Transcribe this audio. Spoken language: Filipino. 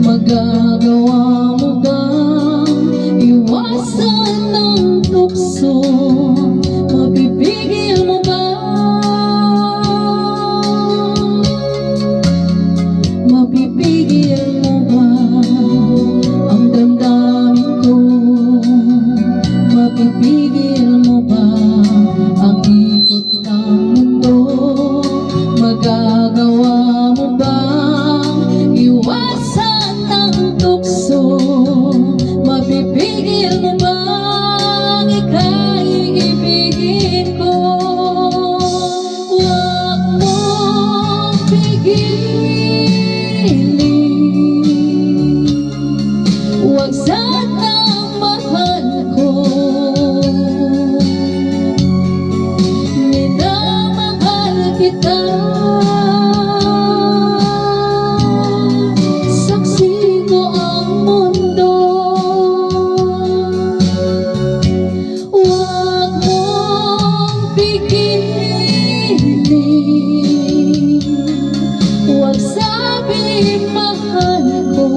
Magagawa mo bang iwasan ang tukso? Mapipigil mo ba? Mapipigil mo ba ang damdamin ko? Mapipigil mo ba ang ikot ng mundo? Magagawa mo bang iwasan ang tukso? Mapipigil mo bang ika'y ibigin ko? Huwag mong pigilin, huwag sanang mahal ko. Minamahal kita, saksi ko ang mundo. Huwag mong pigilin, huwag sabihin mahal ko.